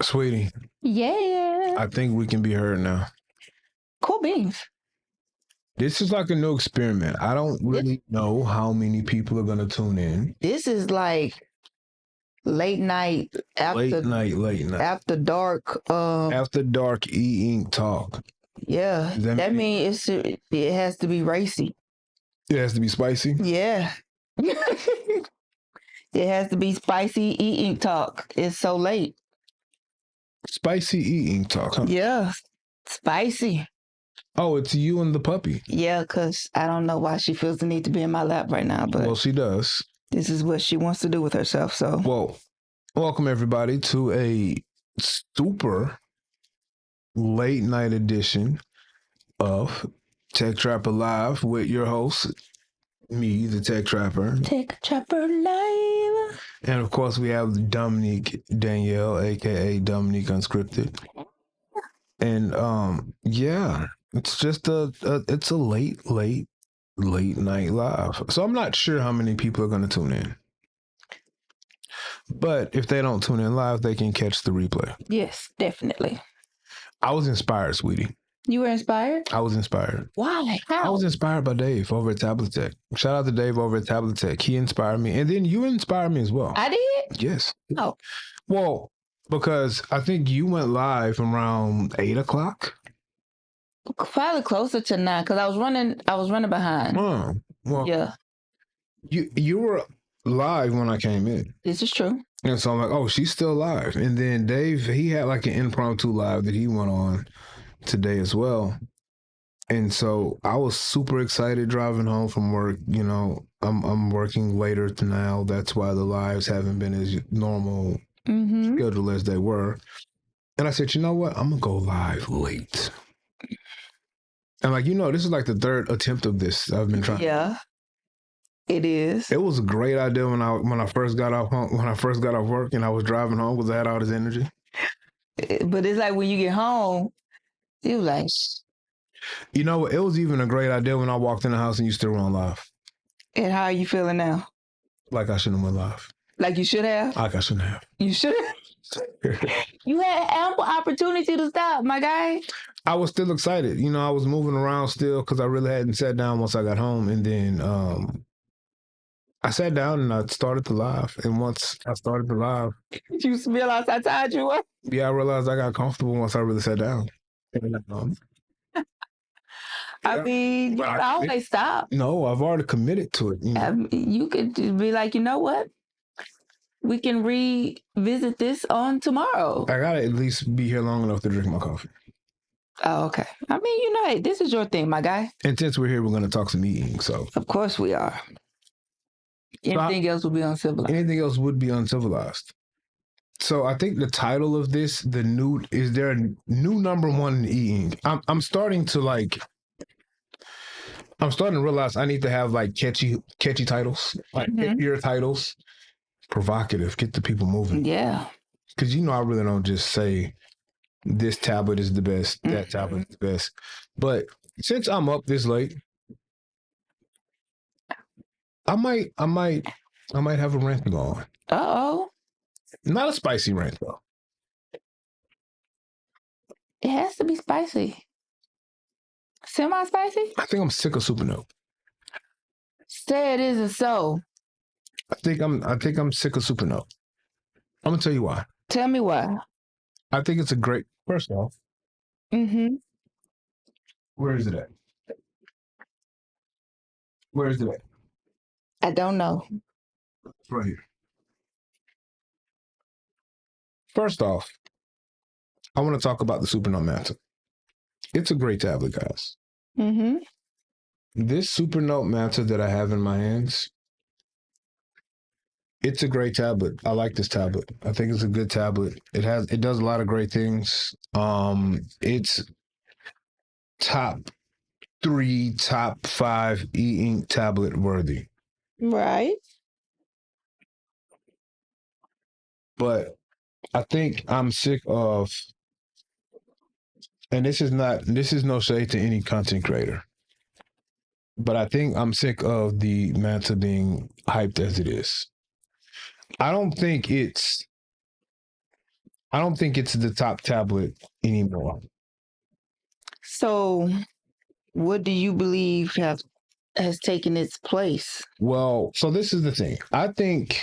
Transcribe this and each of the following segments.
Sweetie, Yeah. I think we can be heard now. Cool beans. This is like a new experiment. I don't really know how many people are going to tune in. This is like late night after Late night. after dark. After dark Eink talk. Yeah. That means it has to be racy. It has to be spicy? Yeah. It has to be spicy Eink talk. It's so late. Spicy Eink talk, huh? Yeah. Spicy. Oh, it's you and the puppy. Yeah, because I don't know why she feels the need to be in my lap right now, but well, she does. This is what she wants to do with herself. So, well, welcome everybody to a super late night edition of Tech Trapper Live with your host, me, the Tech Trapper. Tech Trapper Live. And of course, we have Dominique Danielle, aka Dominique Unscripted. And yeah, it's just it's a late night live. So I'm not sure how many people are going to tune in. But if they don't tune in live, they can catch the replay. Yes, definitely. I was inspired, sweetie. You were inspired? I was inspired. Why? How? I was inspired by Dave over at Tablet Tech. Shout out to Dave over at Tablet Tech. He inspired me. And then you inspired me as well. I did? Yes. Oh. Well, because I think you went live around 8 o'clock. Probably closer to 9 because I was running behind. Oh, well, yeah. You were live when I came in. This is true. And so I'm like, oh, she's still live. And then Dave, he had like an impromptu live that he went on today as well. And so I was super excited driving home from work. You know, I'm working later now. That's why the lives haven't been as normal scheduled as they were. And I said, you know what? I'm going to go live late. And like, you know, this is like the third attempt of this I've been trying. Yeah, it is. It was a great idea when I first got off work and I was driving home because I had all this energy. But it's like when you get home, you like. You know, it was even a great idea when I walked in the house and you still were on live. And how are you feeling now? Like I shouldn't have went live. Like you should have? Like I shouldn't have. You should have? You had ample opportunity to stop, my guy. I was still excited. You know, I was moving around still because I really hadn't sat down once I got home. And then I sat down and I started the live. And once I started the live... You realized how tired you were? Yeah, I realized I got comfortable once I really sat down. I mean, you can always stop. No, I've already committed to it. You know? You could be like, you know what? We can revisit this on tomorrow. I gotta at least be here long enough to drink my coffee. Oh, okay. I mean, you know, hey, this is your thing, my guy. And since we're here, we're going to talk some eating, so. Of course we are. Anything else would be uncivilized. Anything else would be uncivilized. So I think the title of this, is there a new number one in eating? I'm starting to realize I need to have like catchy titles, like catchier titles. Provocative, get the people moving. Yeah. Because, you know, I really don't just say this tablet is the best, that tablet is the best. But since I'm up this late, I might have a rant going. Uh-oh. Not a spicy rant, though. It has to be spicy. Semi-spicy? I think I'm sick of Super Note. Say it isn't so. I think I'm sick of Super Note. I'm gonna tell you why. Tell me why. I think it's a great. First off, where is it at? Where is it at? I don't know. It's right here. First off, I want to talk about the Super Note Mantle. It's a great tablet, guys. This Super Note Mantle that I have in my hands, it's a great tablet. I like this tablet. I think it's a good tablet. It does a lot of great things. It's top 3, top 5 e-ink tablet worthy. Right. But I think I'm sick of, and this is no shade to any content creator, but I think I'm sick of the Manta being hyped as it is. I don't think it's I don't think it's the top tablet anymore. So, what do you believe has taken its place? Well, so this is the thing. I think,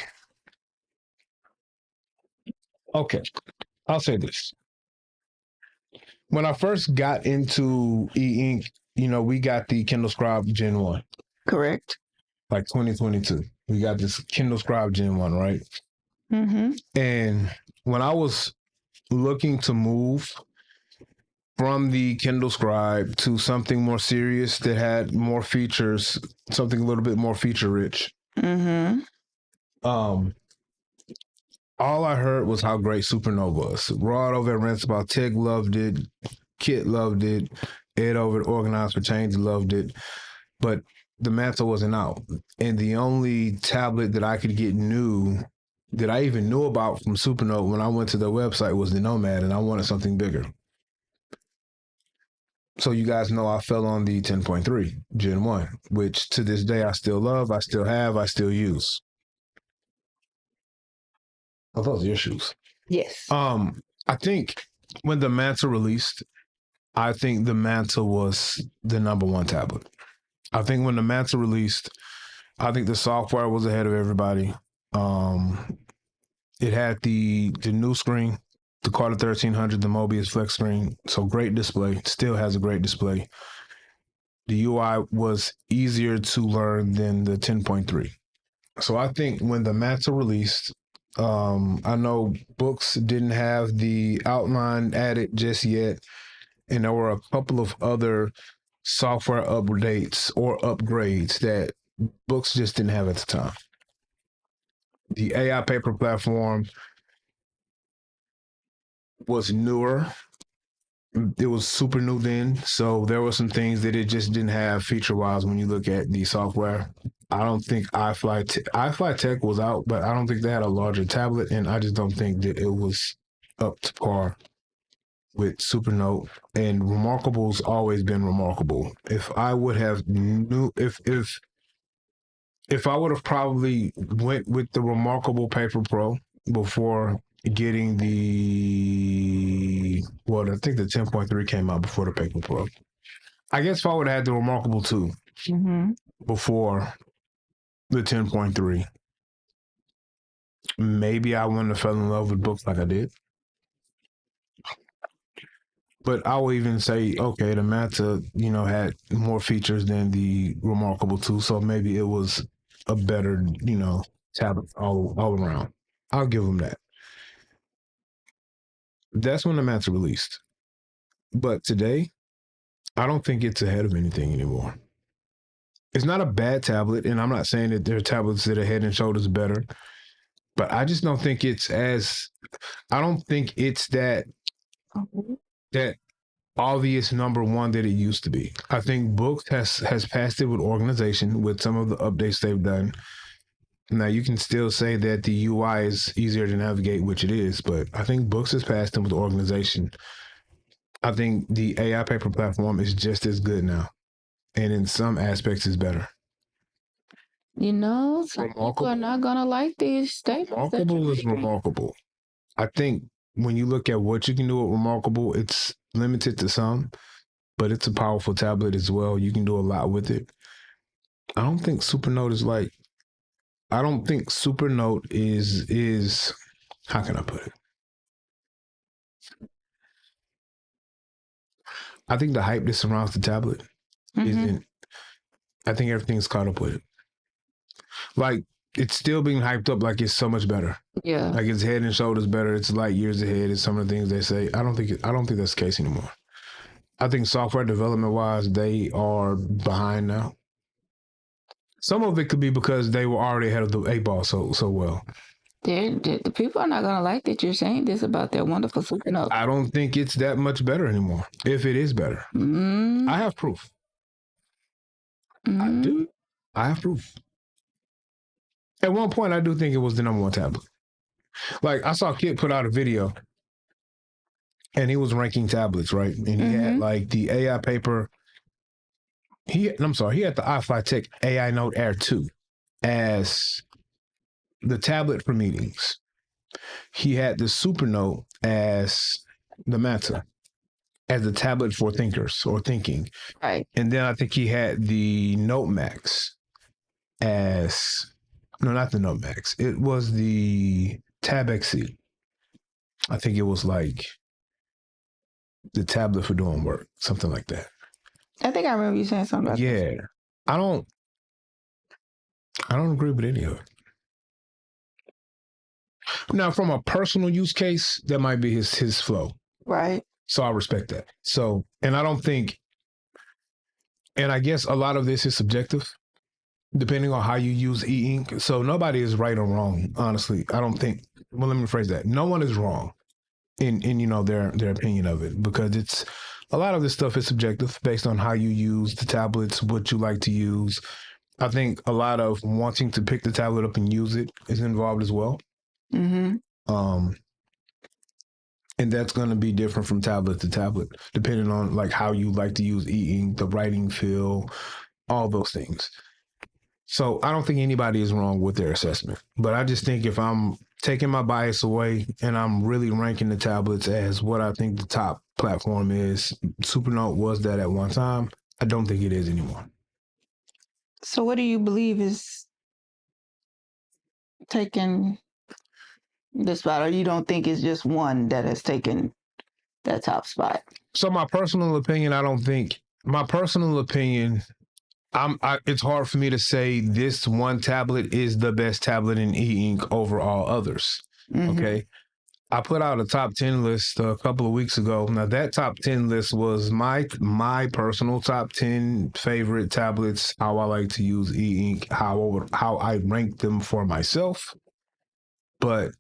okay, I'll say this. When I first got into Ink, we got the Kindle Scribe Gen 1. Correct. Like 2022. We got this Kindle Scribe Gen 1, right? Mm-hmm. And when I was looking to move from the Kindle Scribe to something more serious that had more features, something a little bit more feature rich, Mm-hmm. all I heard was how great Supernote was. Rod over at Rents About Tech loved it. Kit loved it. Ed over at Organized for Change loved it. But the Mantle wasn't out. And the only tablet that I could get new that I even knew about from Supernote when I went to their website was the Nomad, and I wanted something bigger. So you guys know I fell on the 10.3 Gen 1, which to this day I still love, I still have, I still use. Oh, those are your shoes. Yes. I think when the Mantle released, I think the Mantle was the number one tablet. I think when the Mantle released, I think the software was ahead of everybody. It had the new screen, the Carter 1300, the Mobius Flex screen. So great display. Still has a great display. The UI was easier to learn than the 10.3. So I think when the Mantle released, I know books didn't have the outline added just yet, and there were a couple of other software updates or upgrades that books just didn't have at the time. The AI paper platform was newer. It was super new then, so there were some things that it just didn't have feature wise when you look at the software. I don't think iFly Tech was out, but I don't think they had a larger tablet, and I just don't think that it was up to par with Supernote. And Remarkable's always been remarkable. If I would have knew if I would have probably went with the Remarkable Paper Pro before getting I think the 10.3 came out before the Paper Pro. I guess if I would have had the Remarkable 2 before the 10.3, maybe I wouldn't have fell in love with books like I did. But I will even say, okay, the Manta, had more features than the Remarkable 2, so maybe it was a better, tablet all around. I'll give them that. That's when the Manta released. But today, I don't think it's ahead of anything anymore. It's not a bad tablet, and I'm not saying that there are tablets that are head and shoulders better, but I just don't think it's that obvious number one that it used to be. I think Books has passed it with organization with some of the updates they've done. Now you can still say that the UI is easier to navigate, which it is, but I think Books has passed them with organization. I think the AI paper platform is just as good now, and in some aspects is better. Some people are not gonna like these statements. Remarkable is remarkable. I think when you look at what you can do with Remarkable, it's limited to some, but it's a powerful tablet as well. You can do a lot with it. I don't think Supernote is how can I put it? I think the hype that surrounds the tablet isn't. I think everything's caught up with it. Like it's still being hyped up like it's so much better. Yeah. Like it's head and shoulders better. It's light years ahead. It's some of the things they say. I don't think that's the case anymore. I think software development wise, they are behind now. Some of it could be because they were already ahead of the 8-ball so well. The people are not going to like that you're saying this about their wonderful Supernote. I don't think it's that much better anymore, if it is better. I have proof. I do. I have proof. At one point, I do think it was the number one tablet. Like, I saw Kit put out a video, and he was ranking tablets, right? And he had, like, the AI paper. He had the iFly Tech AI Note Air 2 as the tablet for meetings. he had the Supernote as the Manta, as the tablet for thinkers or thinking. Right. And then I think he had the Note Max as, no, not the Note Max. It was the Tab XC. I think it was like the tablet for doing work, something like that. I think I remember you saying something about that. Yeah. I don't agree with any of it. Now, from a personal use case, that might be his flow. Right. So I respect that. So, and I don't think, and I guess a lot of this is subjective, depending on how you use e-ink. So nobody is right or wrong, honestly. I don't think, well, let me rephrase that. No one is wrong in their opinion of it, because it's, a lot of this stuff is subjective based on how you use the tablets, what you like to use. I think a lot of wanting to pick the tablet up and use it is involved as well. Mm-hmm. And that's going to be different from tablet to tablet, depending on like how you like to use e-ink, the writing feel, all those things. So I don't think anybody is wrong with their assessment, but I just think if I'm taking my bias away and I'm really ranking the tablets as what I think the top platform is, Supernote was that at one time. I don't think it is anymore. So what do you believe is taking the spot, or you don't think it's just one that has taken that top spot? So my personal opinion, it's hard for me to say this one tablet is the best tablet in e-ink over all others. Mm-hmm. Okay. I put out a top 10 list a couple of weeks ago. Now that top 10 list was my personal top 10 favorite tablets, how I like to use e-ink, how I rank them for myself. But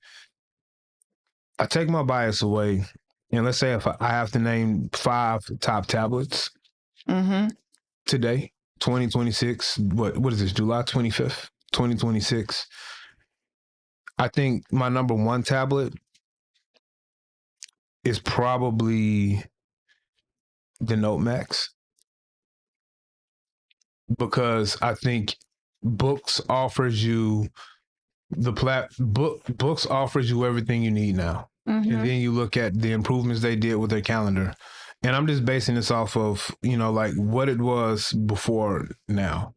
I take my bias away, and let's say if I have to name 5 top tablets today, 2026, what is this, July 25th, 2026. I think my number 1 tablet is probably the Note Max, because I think books offers you books offers you everything you need now. Mm-hmm. And then you look at the improvements they did with their calendar. And I'm just basing this off of, like what it was before now.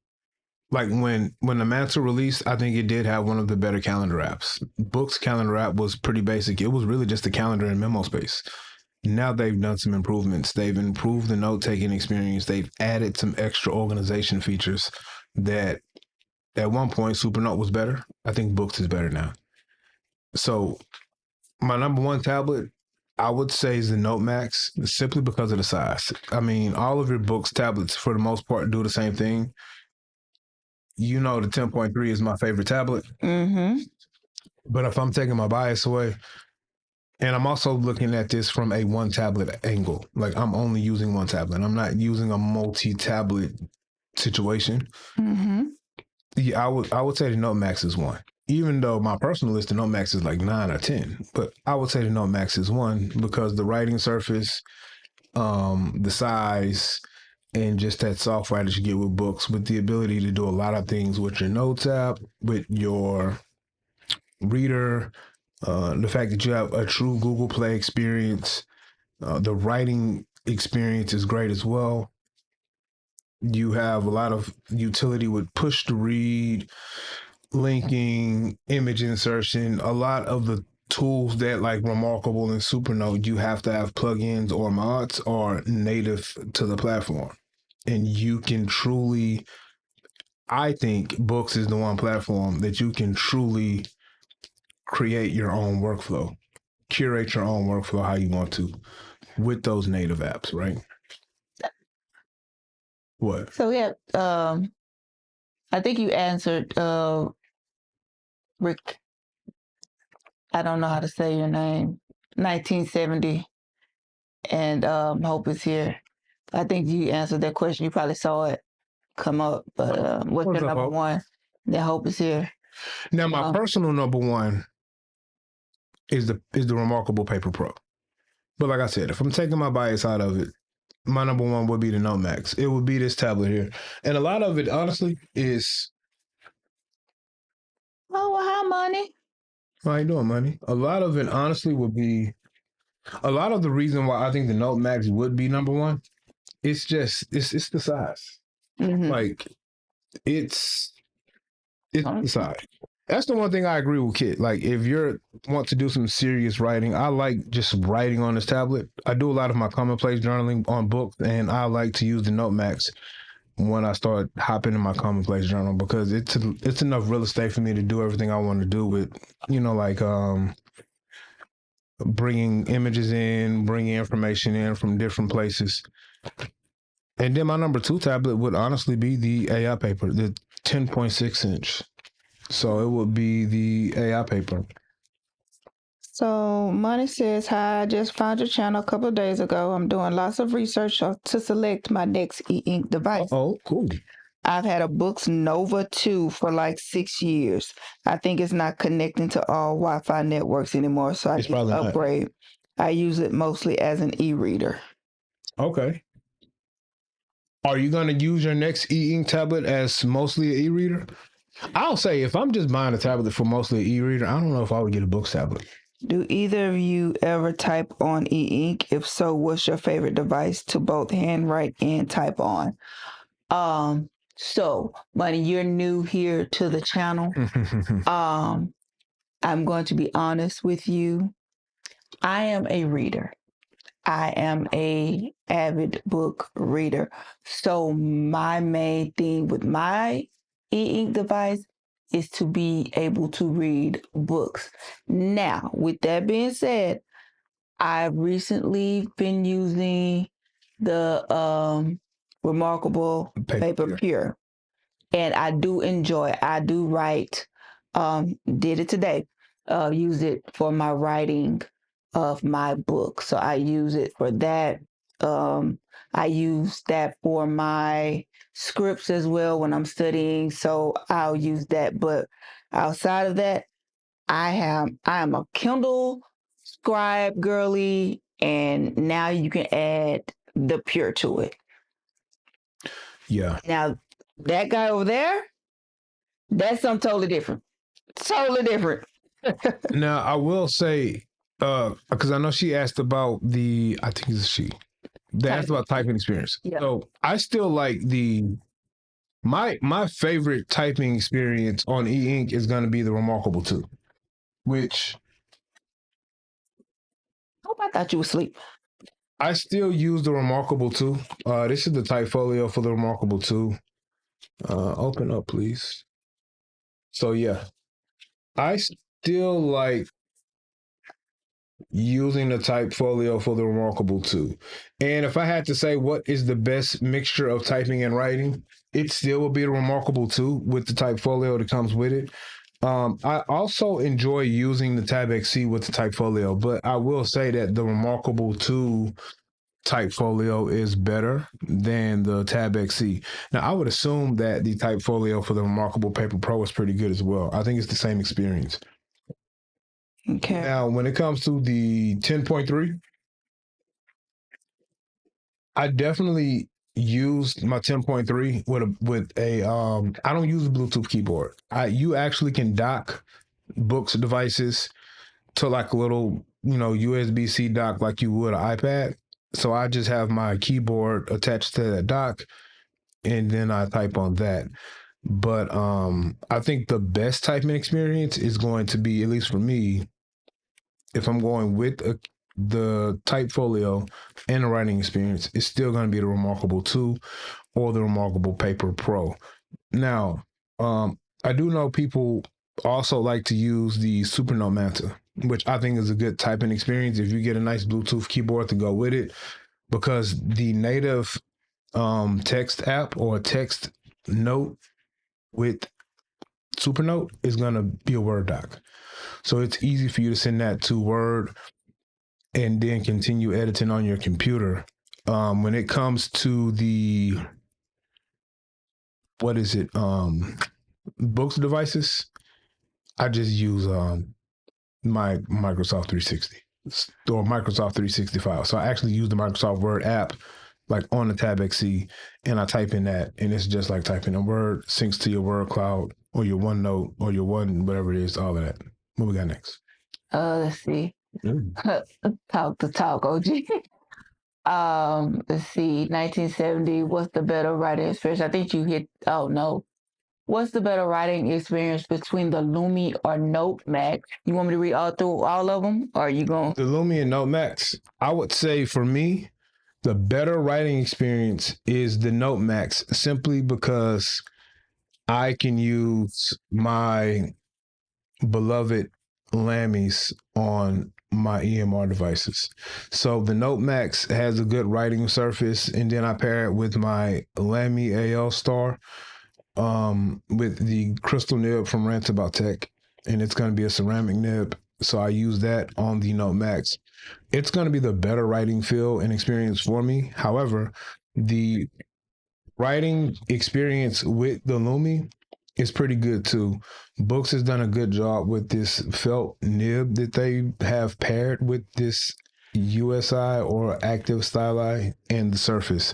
Like when the Manta released, I think it did have one of the better calendar apps. Books calendar app was pretty basic. It was really just a calendar and memo space. Now they've done some improvements. They've improved the note-taking experience. They've added some extra organization features that at one point Supernote was better. I think Books is better now. So my number 1 tablet, I would say, is the Note Max, simply because of the size. I mean, all of your Books tablets, for the most part, do the same thing. The 10.3 is my favorite tablet. Mm-hmm. But if I'm taking my bias away, and I'm also looking at this from a one tablet angle, like I'm only using one tablet. I'm not using a multi-tablet situation. Mm-hmm. Yeah, I would say the Note Max is 1. Even though my personal list, the Note Max is like 9 or 10, but I would say the Note Max is 1 because the writing surface, the size, and just that software that you get with Books, with the ability to do a lot of things with your Notes app, with your reader, the fact that you have a true Google Play experience, the writing experience is great as well. You have a lot of utility with push to read, linking, image insertion, a lot of the tools that like Remarkable and Supernote, you have to have plugins or mods are native to the platform. And you can truly, I think Books is the one platform that you can truly create your own workflow, curate your own workflow how you want to with those native apps, right? What? So yeah, I think you answered Rick. I don't know how to say your name. 1970, and Hope is here. I think you answered that question. You probably saw it come up. But what's your number 1? That Hope is here. Now, my personal number 1 is the Remarkable Paper Pro. But like I said, if I'm taking my bias out of it, my number 1 would be the Note Max. It would be this tablet here. And a lot of it, honestly, is... Oh, well, hi, Money. How you doing, money? A lot of it, honestly, would be a lot of the reason why I think the Note Max would be number one. It's just it's the size. Like it's the size. That's the one thing I agree with Kit. Like if you're want to do some serious writing, I like just writing on this tablet. I do a lot of my commonplace journaling on books, and I like to use the Note Max when I start hopping in my commonplace journal because it's enough real estate for me to do everything I want to do with, like bringing images in, bringing information in from different places. And then my number two tablet would honestly be the AI paper, the 10.6 inch. So it would be the AI paper. So Money says, hi, I just found your channel a couple of days ago. I'm doing lots of research to select my next e-ink device. Oh, cool. I've had a Books Nova 2 for like 6 years. I think it's not connecting to all Wi-Fi networks anymore, so I need to upgrade. I use it mostly as an e-reader. Okay. Are you going to use your next e-ink tablet as mostly an e-reader? I'll say if I'm just buying a tablet for mostly an e-reader, I don't know if I would get a Books tablet. Do either of you ever type on e-ink? If so, what's your favorite device to both handwrite and type on? So, Money, you're new here to the channel. I'm going to be honest with you. I am a reader. I am a avid book reader. So my main thing with my e-ink device is to be able to read books. Now, with that being said, I've recently been using the Remarkable Paper Pure. And I do enjoy it. I do write, did it today, use it for my writing of my book. So I use it for that. I use that for my scripts as well when I'm studying. So I'll use that. But outside of that, I am a Kindle scribe girly, and now you can add the Pure to it. Yeah. Now that guy over there, that's something totally different. Totally different. Now I will say, because I know she asked about I think it's she. They asked about typing experience. Yeah. So I still like my favorite typing experience on e-ink is going to be the Remarkable 2, which I thought you were asleep. I still use the Remarkable 2. This is the type folio for the Remarkable 2. Open up, please. So yeah, I still like using the type folio for the Remarkable 2. And if I had to say what is the best mixture of typing and writing, it still would be the Remarkable 2 with the type folio that comes with it. I also enjoy using the Tab XC with the type folio, but I will say that the Remarkable 2 type folio is better than the Tab XC. Now, I would assume that the type folio for the Remarkable Paper Pro is pretty good as well. I think it's the same experience. Okay. Now, when it comes to the 10.3, I definitely used my 10.3 with a I don't use a Bluetooth keyboard. You actually can dock books devices to like a little, USB-C dock like you would an iPad. So I just have my keyboard attached to that dock and then I type on that. But I think the best typing experience is going to be, at least for me, if I'm going with the type folio and the writing experience, it's still going to be the Remarkable 2 or the Remarkable Paper Pro. Now, I do know people also like to use the Supernote Manta, which I think is a good typing experience if you get a nice Bluetooth keyboard to go with it, because the native text app or text note with Supernote is going to be a Word doc. So it's easy for you to send that to Word and then continue editing on your computer. When it comes to the, books devices, I just use my Microsoft 360 or Microsoft 365. So I actually use the Microsoft Word app like on the Tab XC, and I type in that, and it's just like typing in Word, syncs to your Word cloud or your OneNote or your whatever it is, all of that. What we got next? Let's see. Talk the talk, OG. Let's see. 1970. What's the better writing experience? I think you hit. Oh no. What's the better writing experience between the Lumi or Note Max? You want me to read all through all of them, or are you going? The Lumi and Note Max. I would say for me, the better writing experience is the Note Max, simply because I can use my beloved Lammies on my EMR devices. So the Note Max has a good writing surface, and then I pair it with my Lammy AL Star, with the crystal nib from Rants About Tech, and it's going to be a ceramic nib. So I use that on the Note Max. It's going to be the better writing feel and experience for me. However, the writing experience with the Lumi is pretty good too. Books has done a good job with this felt nib that they have paired with this USI or active styli and the surface.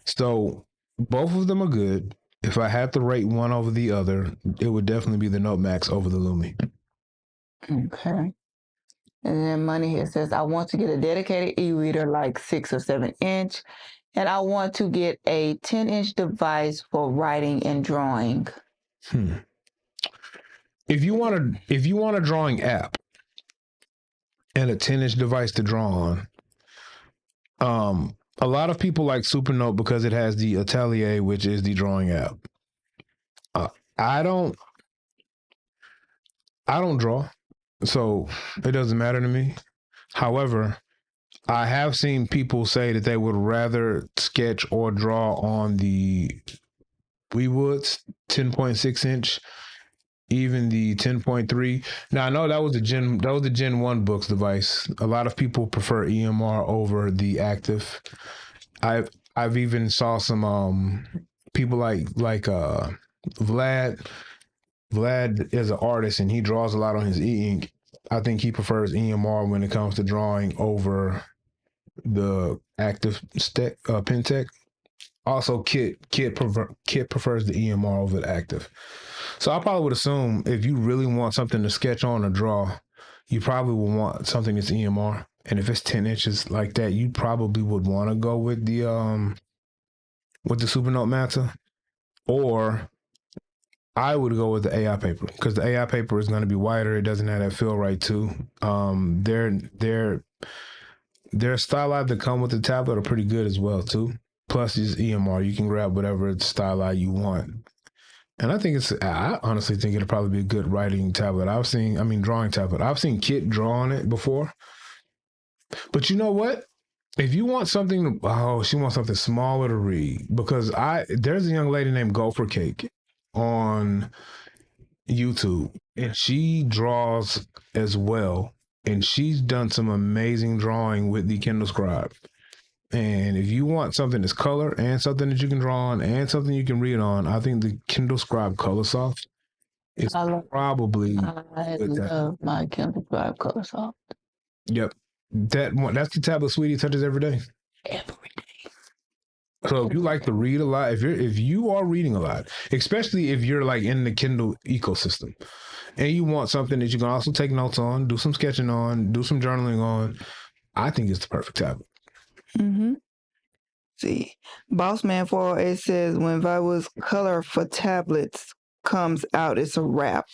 So both of them are good. If I had to rate one over the other, it would definitely be the Note Max over the Lumi. Okay. And then Money here says, I want to get a dedicated e-reader like 6 or 7 inch, and I want to get a 10-inch device for writing and drawing. If you want a drawing app and a 10-inch device to draw on, a lot of people like Supernote because it has the Atelier, which is the drawing app. I don't draw, so it doesn't matter to me. However, I have seen people say that they would rather sketch or draw on the WeWoods 10.6 inch, even the 10.3. Now I know that was the Gen 1 Books device. A lot of people prefer EMR over the Active. I've even saw some people like Vlad. Vlad is an artist and he draws a lot on his Eink. I think he prefers EMR when it comes to drawing over the Active pen tech. Also, Kit prefers the EMR over the Active. So I probably would assume if you really want something to sketch on or draw, you probably would want something that's EMR. And if it's 10 inches like that, you probably would want to go with the Supernote Manta, or I would go with the AI paper because the AI paper is going to be wider. It doesn't have that feel right too. Their styli that come with the tablet are pretty good as well too. Plus, it's EMR. You can grab whatever styli you want. And I honestly think it'll probably be a good writing tablet. Drawing tablet. I've seen Kit draw on it before. But you know what? If you want something, she wants something smaller to read, because there's a young lady named Gopher Cake on YouTube, and she draws as well. And she's done some amazing drawing with the Kindle Scribe. And if you want something that's color and something that you can draw on and something you can read on, I think the Kindle Scribe Color Soft is probably. I love my Kindle Scribe Color Soft. Yep, that's the tablet Sweetie touches every day. Every day. So if you like to read a lot, if you are reading a lot, especially if you're like in the Kindle ecosystem, and you want something that you can also take notes on, do some sketching on, do some journaling on, I think it's the perfect tablet. Mm-hmm. See, Bossman 408 says when Viwood's color for tablets comes out, it's a wrap.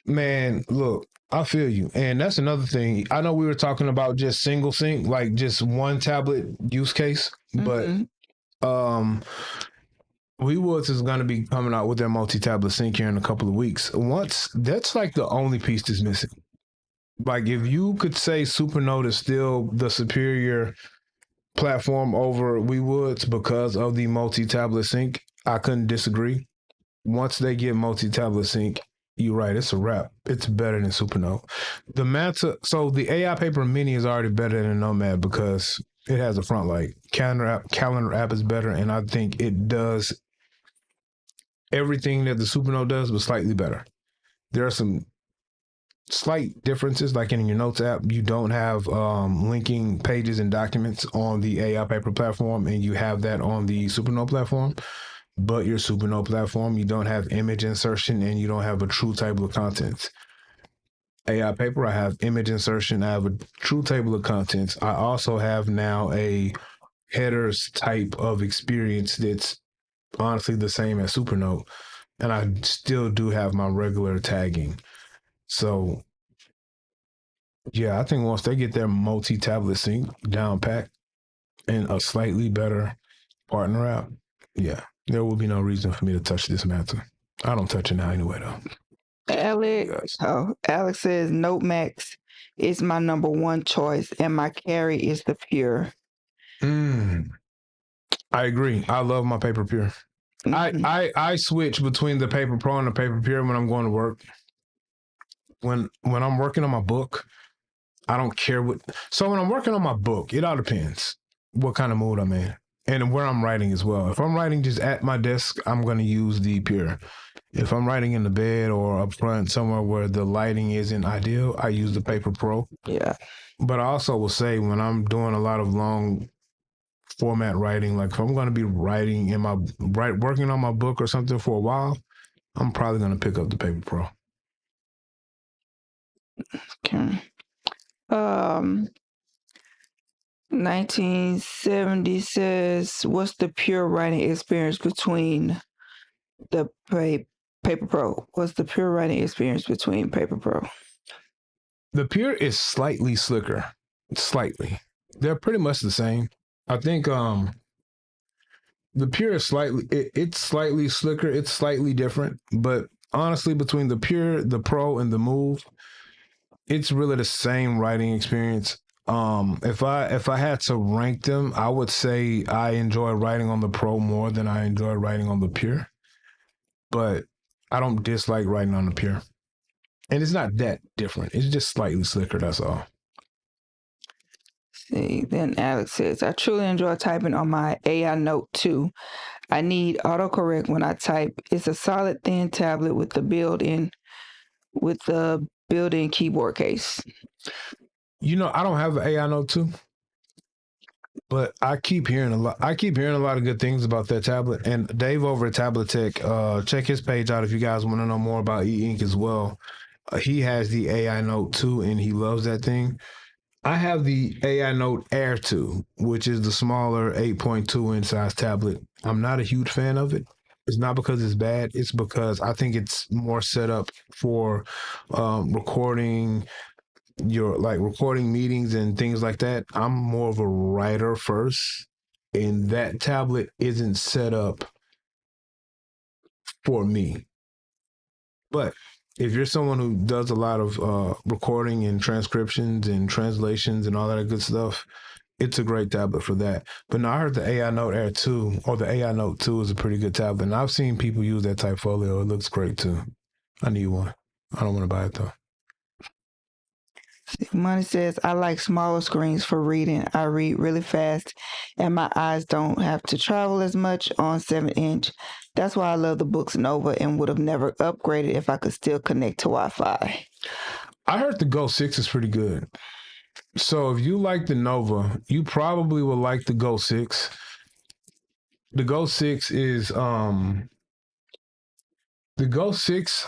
Man, look, I feel you. And that's another thing. I know we were talking about just single sync, like just one tablet use case, but WeWoods is going to be coming out with their multi-tablet sync here in a couple of weeks. That's like the only piece that's missing. Like if you could say Supernote is still the superior platform over WeWoods because of the multi-tablet sync, I couldn't disagree. Once they get multi-tablet sync, you're right, it's a wrap. It's better than Supernote. The AI Paper Mini is already better than Nomad because it has a front light. Calendar app is better, and I think it does everything that the Supernote does, but slightly better. There are some slight differences, like in your Notes app, you don't have linking pages and documents on the AI Paper platform, and you have that on the Supernote platform. But your Supernote platform, you don't have image insertion, and you don't have a true table of contents. AI paper. I have image insertion. I have a true table of contents. I also have now a headers type of experience that's honestly the same as Supernote. And I still do have my regular tagging. So yeah, I think once they get their multi-tablet sync down pat and a slightly better partner app, yeah, there will be no reason for me to touch this matter. I don't touch it now anyway, though. Alex says Note Max is my number one choice, and my carry is the Pure. I agree. I love my Paper Pure. Mm-hmm. I switch between the Paper Pro and the Paper Pure when I'm going to work. When I'm working on my book, I don't care what. So when I'm working on my book, it all depends what kind of mood I'm in and where I'm writing as well. If I'm writing just at my desk, I'm going to use the Pure. If I'm writing in the bed or up front somewhere where the lighting isn't ideal, I use the Paper Pro. Yeah. But I also will say when I'm doing a lot of long format writing, like if I'm going to be writing in my working on my book or something for a while, I'm probably going to pick up the Paper Pro. Okay. 1970 says, what's the Pure writing experience between the Paper Pro? What's the Pure writing experience between Paper Pro? The Pure is slightly slicker. Slightly. They're pretty much the same. I think the Pure is it's slightly slicker. It's slightly different. But honestly, between the Pure, the Pro, and the Move, it's really the same writing experience. If I had to rank them, I would say I enjoy writing on the Pro more than I enjoy writing on the Pure. But I don't dislike writing on the Pure. And it's not that different. It's just slightly slicker, that's all. See, then Alex says, I truly enjoy typing on my AI Note 2. I need autocorrect when I type. It's a solid thin tablet with the built-in keyboard case. You know, I don't have an AI Note 2, but I keep hearing a lot of good things about that tablet. And Dave over at Tablet Tech, check his page out if you guys want to know more about Eink as well. He has the AI Note 2 and he loves that thing. I have the AI Note Air 2, which is the smaller 8.2 inch size tablet. I'm not a huge fan of it. It's not because it's bad. It's because I think it's more set up for recording recording meetings and things like that. I'm more of a writer first, and that tablet isn't set up for me. But if you're someone who does a lot of recording and transcriptions and translations and all that good stuff, it's a great tablet for that. But now I heard the AI Note Air 2 or the AI Note 2 is a pretty good tablet. And I've seen people use that type folio. It looks great too. I need one. I don't want to buy it though. Money says, I like smaller screens for reading. I read really fast and my eyes don't have to travel as much on 7-inch. That's why I love the books Nova and would have never upgraded if I could still connect to Wi-Fi. I heard the Go 6 is pretty good. So if you like the Nova, you probably will like the Go 6. The Go 6 is the Go 6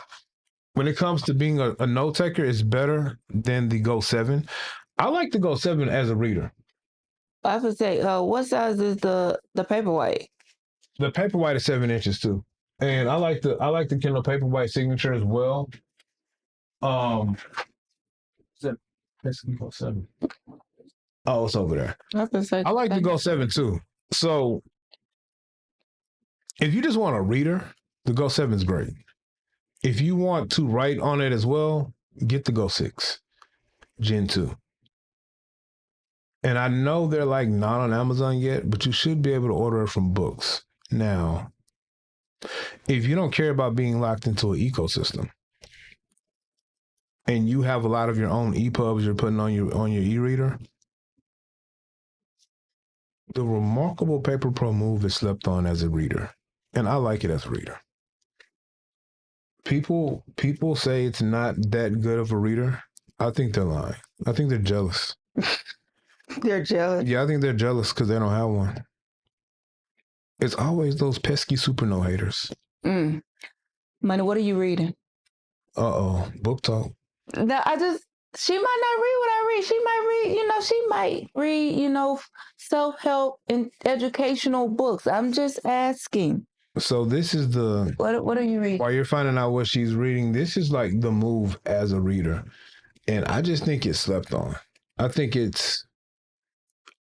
when it comes to being a note taker is better than the Go 7. I like the Go 7 as a reader. I would say, what size is the Paperwhite? The Paperwhite is 7 inches too, and I like the Kindle Paperwhite signature as well. Let's Go 7. Oh, it's over there. I like the Go 7 too. So if you just want a reader, the Go 7 is great. If you want to write on it as well, get the Go 6 Gen 2. And I know they're like not on Amazon yet, but you should be able to order it from Books. Now, if you don't care about being locked into an ecosystem and you have a lot of your own EPUBs you're putting on your e-reader, the remarkable Paper Pro Move is slept on as a reader. And I like it as a reader. People say it's not that good of a reader. I think they're lying. I think they're jealous. They're jealous? Yeah, I think they're jealous because they don't have one. It's always those pesky Supernote haters. Money, what are you reading? Book talk. She might not read what I read. She might read, self-help and educational books. I'm just asking. So this is the What are you reading? while you're finding out what she's reading, this is like the move as a reader. And I just think it's slept on. I think it's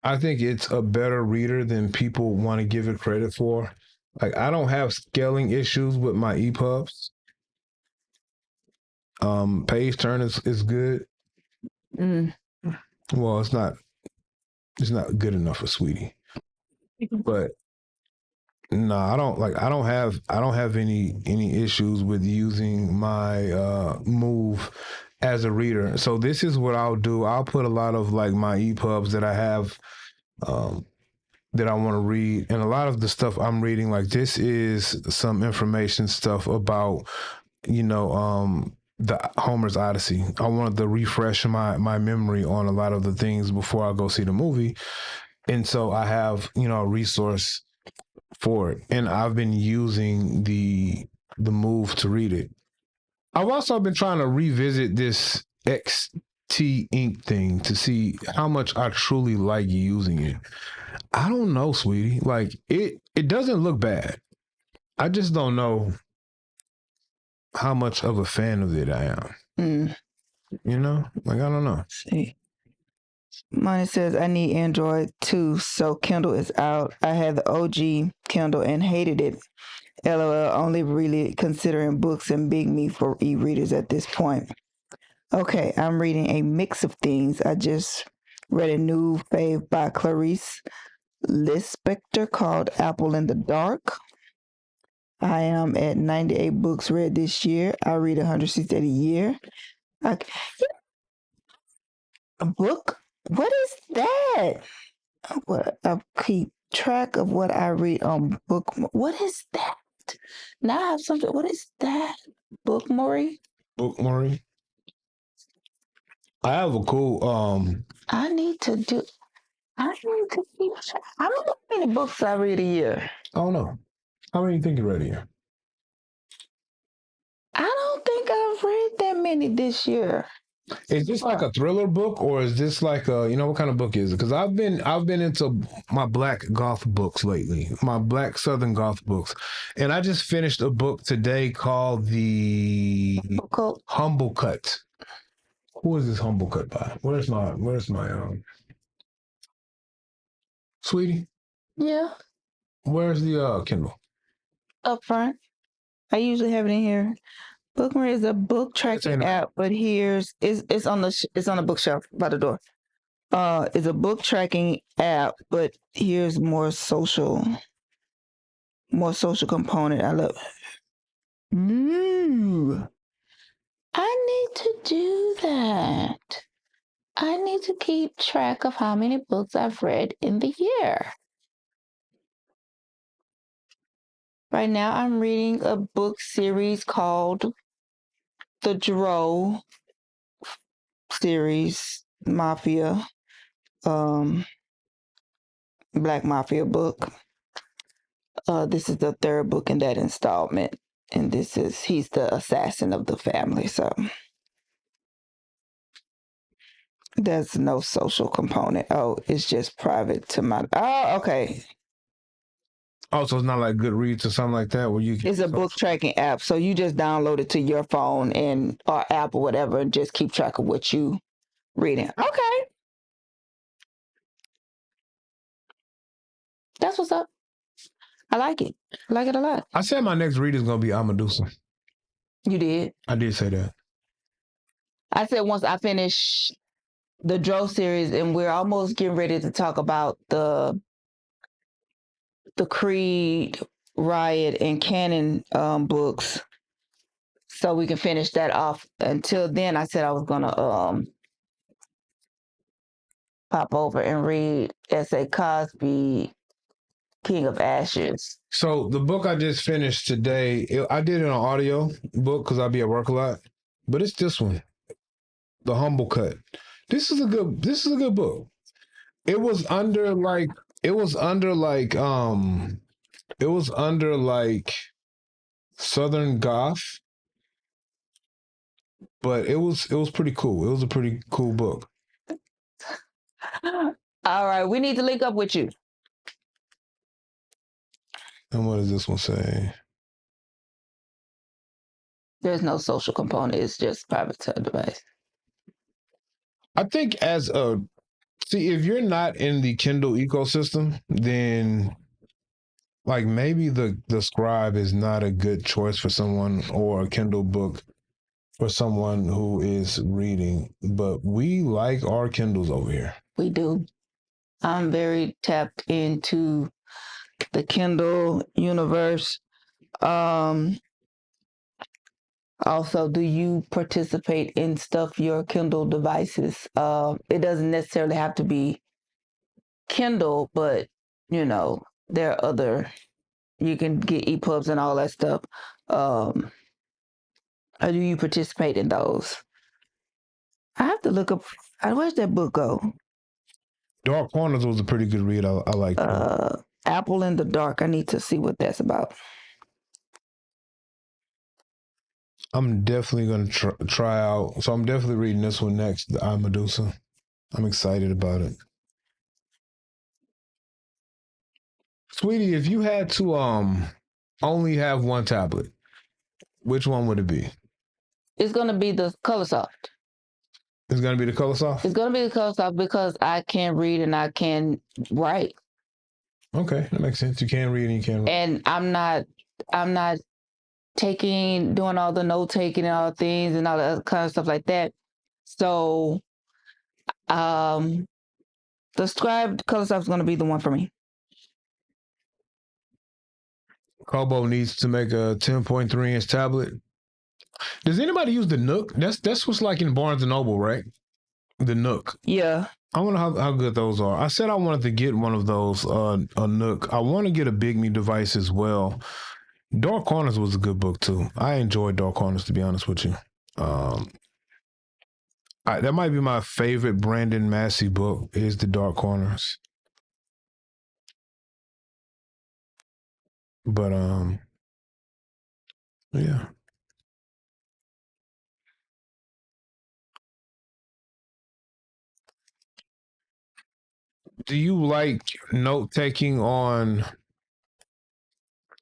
a better reader than people want to give it credit for. Like I don't have scaling issues with my EPUBs. Page turn is good. Well, it's not good enough for Sweetie. But no, I don't have any issues with using my move as a reader. So this is what I'll do. I'll put a lot of like my EPUBs that I have that I want to read, and a lot of the stuff I'm reading, like this is some information stuff about the Homer's Odyssey. I wanted to refresh my memory on a lot of the things before I go see the movie, and so I have a resource for it, and I've been using the move to read it. I've also been trying to revisit this XT Ink thing to see how much I truly like using it. I don't know, sweetie. Like it doesn't look bad. I just don't know how much of a fan of it I am. Like I don't know. See. Mine says I need Android too, so Kindle is out. I had the OG Kindle and hated it. LOL, only really considering books and Big Me for e-readers at this point. Okay, I'm reading a mix of things. I just read a new fave by Clarice Lispector called Apple in the Dark. I am at 98 books read this year. I read 168 a year. A book? What is that? What I keep track of what I read on book. What is that? Now I have something. What is that? Book Maury? Book Maury. I have a cool I need to keep track. How many books I read a year? I don't know. How many do you think you read a year? I don't think I've read that many this year. Is this like a thriller book, or is this like what kind of book is it? Because I've been into my black goth books lately, my black southern goth books, and I just finished a book today called The Humble Cut. Who is this Humble Cut by? Where's my sweetie? Yeah. Where's the Kindle? Up front. I usually have it in here. Bookmare is a book tracking app, but it's on the bookshelf by the door. It's a book tracking app, but here's more social component. I love. I need to do that. I need to keep track of how many books I've read in the year. Right now, I'm reading a book series called The Dro series, Mafia, Black Mafia book. This is the third book in that installment, and he's the assassin of the family. So there's no social component. Oh, it's just private to my. Oh, okay. Oh, so it's not like Goodreads or something like that where you can. It's a book tracking app, so you just download it to your phone or app or whatever, and just keep track of what you reading. Okay, that's what's up. I like it. I like it a lot. I said my next read is gonna be Amadusa. You did? I did say that. I said once I finish the Dro series, and we're almost getting ready to talk about the Creed, Riot, and Cannon books, so we can finish that off. Until then, I said I was gonna pop over and read S.A. Cosby, King of Ashes. So the book I just finished today, I did an audio book because I'll be at work a lot, but it's this one, The Humble Cut. This is a good book. It was under Southern Goth. but it was pretty cool. It was a pretty cool book. All right, we need to link up with you. And what does this one say? There's no social component. It's just private device. I think if you're not in the Kindle ecosystem, then like maybe the Scribe is not a good choice for someone, or a Kindle book for someone who is reading. But we like our Kindles over here. We do. I'm very tapped into the Kindle universe. Also, do you participate in stuff your Kindle devices? It doesn't necessarily have to be Kindle, but there are other. You can get EPUBs and all that stuff. Or do you participate in those? I have to look up. Where's that book go? Dark Corners was a pretty good read. I like Apple in the Dark. I need to see what that's about. I'm definitely going to try out. So I'm definitely reading this one next, the I, Medusa. I'm excited about it. Sweetie, if you had to only have one tablet, which one would it be? It's going to be the ColorSoft. It's going to be the ColorSoft? It's going to be the ColorSoft because I can read and I can write. Okay, that makes sense. You can read and you can write. And I'm not doing all the note taking and all the things and all the other kind of stuff like that. So the Scribe ColorSoft is going to be the one for me. Kobo needs to make a 10.3 inch tablet. Does anybody use the Nook? That's what's like in Barnes and Noble, right? The Nook. Yeah. I wonder how good those are. I said I wanted to get one of those, a Nook. I want to get a Big Me device as well. Dark Corners was a good book too. I enjoyed Dark Corners, to be honest with you. That might be my favorite Brandon Massey book, is The Dark Corners. But yeah. Do you like note taking on?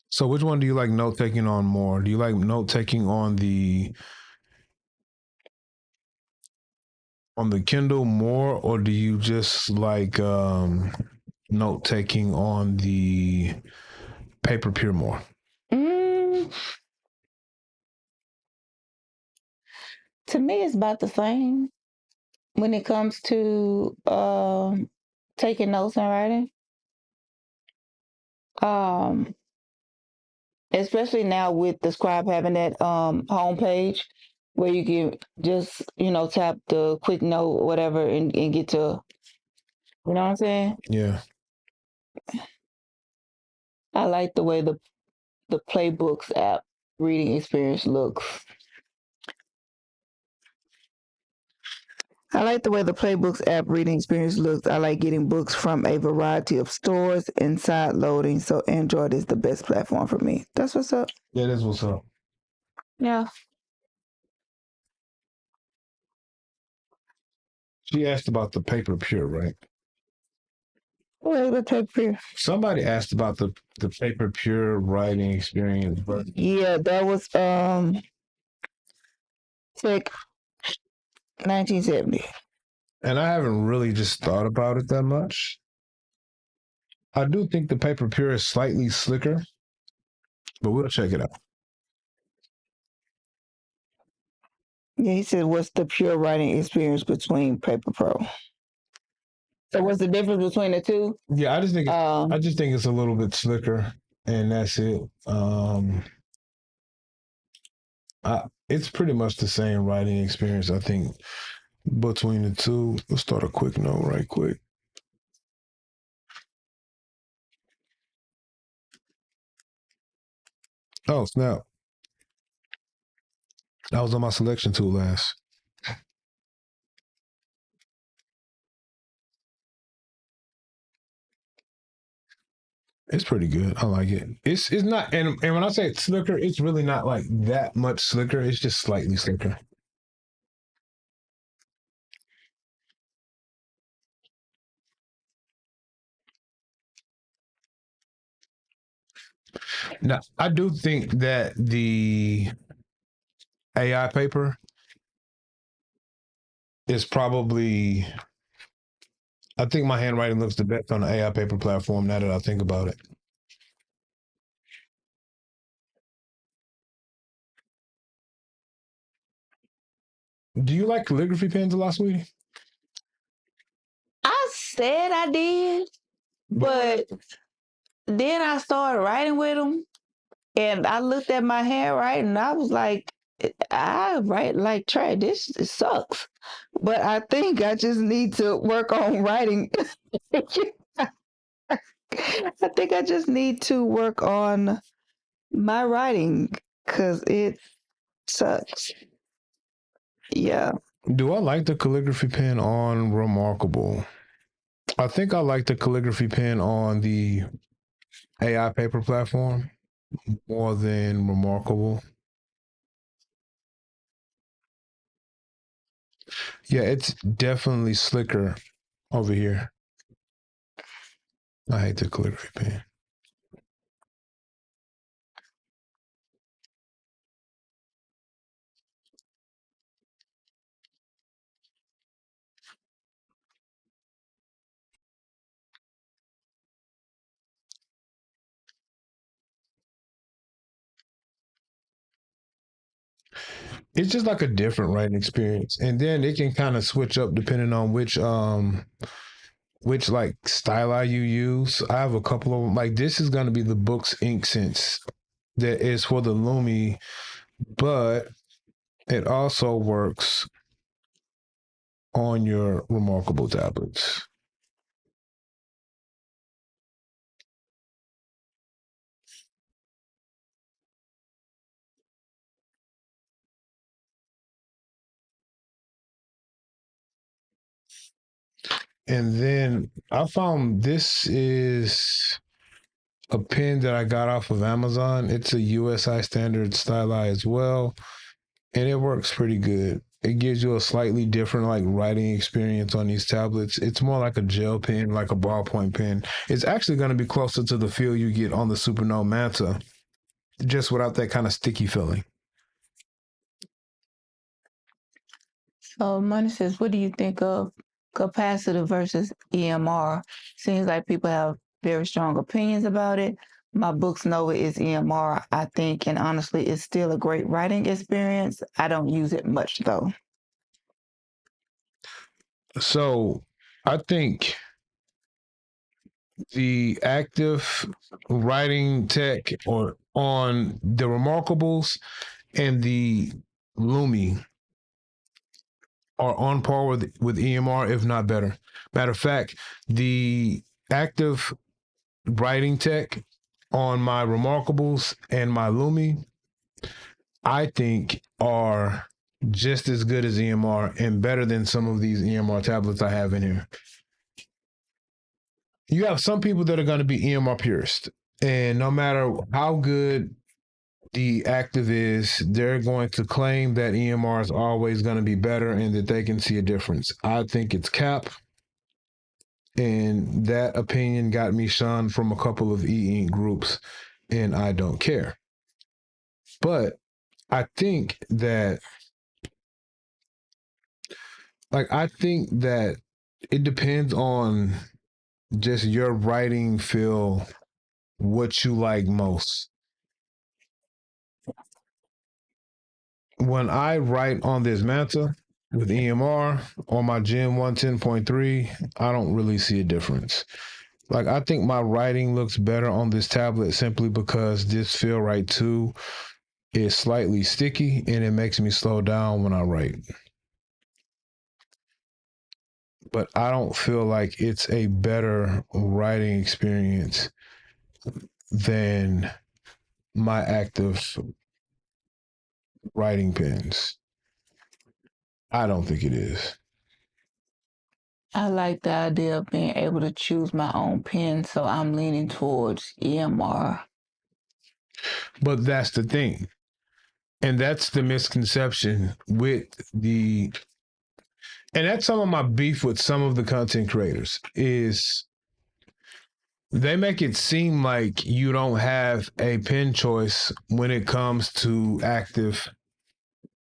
So which one do you like note taking on more? Do you like note taking on the Kindle more, or do you just like note taking on the paper pure more? To me, it's about the same when it comes to taking notes and writing. Especially now with the Scribe having that homepage where you can just tap the quick note or whatever and get to, you know what I'm saying? Yeah. I like the way the Playbooks app reading experience looks. I like the way the Playbooks app reading experience looks. I like getting books from a variety of stores and side loading. So Android is the best platform for me. That's what's up. Yeah, that's what's up. Yeah. She asked about the paper pure, right? Well, the paper pure. Somebody asked about the paper pure writing experience, but yeah, that was Tech 1970. And I haven't really just thought about it that much. I do think the paper pure is slightly slicker, but we'll check it out. Yeah, he said, what's the pure writing experience between Paper Pro? So what's the difference between the two? Yeah, I just think it's a little bit slicker, and that's it. It's pretty much the same writing experience, I think, between the two. Let's start a quick note right quick. Oh, snap. That was on my selection tool last. It's pretty good. I like it. It's not, and when I say it's slicker, it's really not like that much slicker. It's just slightly slicker. Now, I do think that the AI paper is probably. I think my handwriting looks the best on the AI paper platform now that I think about it. Do you like calligraphy pens a lot, sweetie? I said I did, but then I started writing with them, and I looked at my handwriting, and I was like, I write like trash. This sucks. But I think I just need to work on writing. I think I just need to work on my writing because it sucks. Yeah. Do I like the calligraphy pen on Remarkable? I think I like the calligraphy pen on the AI paper platform more than Remarkable. Yeah, it's definitely slicker over here. I hate the calligraphy pen. It's just like a different writing experience, and then it can kind of switch up depending on which like styli you use. I have a couple of them. Like this is going to be the Book's ink sense that is for the Lumi, but it also works on your Remarkable tablets. And then I found this is a pen that I got off of Amazon. It's a USI standard styli as well, and it works pretty good. It gives you a slightly different like writing experience on these tablets. It's more like a gel pen, like a ballpoint pen. It's actually going to be closer to the feel you get on the Supernova Manta, just without that kind of sticky feeling. So Money says, what do you think of capacitive versus EMR? Seems like people have very strong opinions about it. My Books Nova is EMR, I think, and honestly, it's still a great writing experience. I don't use it much though. So I think the active writing tech or on the Remarkables and the Lumi are on par with EMR, if not better. Matter of fact, the active writing tech on my Remarkables and my Lumi, I think are just as good as EMR and better than some of these EMR tablets I have in here. You have some people that are going to be EMR purists, and no matter how good the active is, they're going to claim that EMR is always going to be better and that they can see a difference. I think it's cap. And that opinion got me shunned from a couple of e-ink groups, and I don't care. But I think that, I think that it depends on just your writing feel, what you like most. When I write on this Manta with EMR on my Gen 110.3, I don't really see a difference. I think my writing looks better on this tablet simply because this Feel Right 2 is slightly sticky and it makes me slow down when I write. But I don't feel like it's a better writing experience than my active writing pens. I don't think it is. I like the idea of being able to choose my own pen, so I'm leaning towards EMR. But that's the thing. And that's the misconception with the, and that's some of my beef with some of the content creators is They make it seem like you don't have a pen choice when it comes to active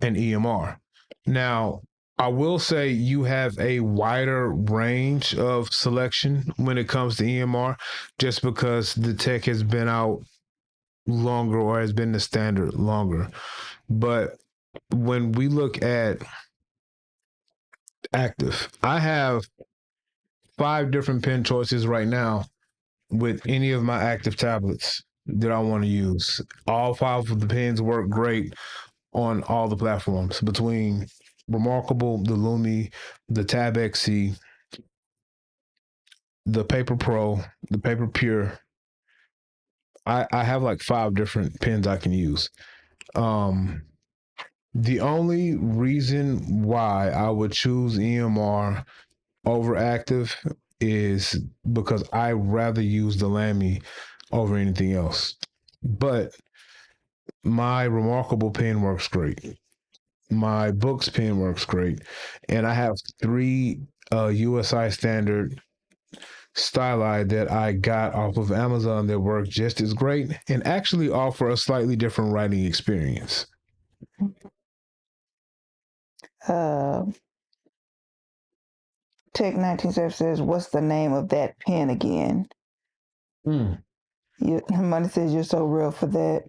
and EMR. Now, I will say you have a wider range of selection when it comes to EMR just because the tech has been out longer or has been the standard longer. But when we look at active, I have 5 different pen choices right now with any of my active tablets that I want to use. All 5 of the pens work great on all the platforms between Remarkable, the Lumi, the Tab XC, the Paper Pro, the Paper Pure. I have like 5 different pens I can use. The only reason why I would choose EMR over active is because I rather use the Lamy over anything else. But my Remarkable pen works great. My Books pen works great. And I have 3 USI standard styli that I got off of Amazon that work just as great and actually offer a slightly different writing experience. Tech 1970 says, "What's the name of that pen again?" Money says, "You're so real for that."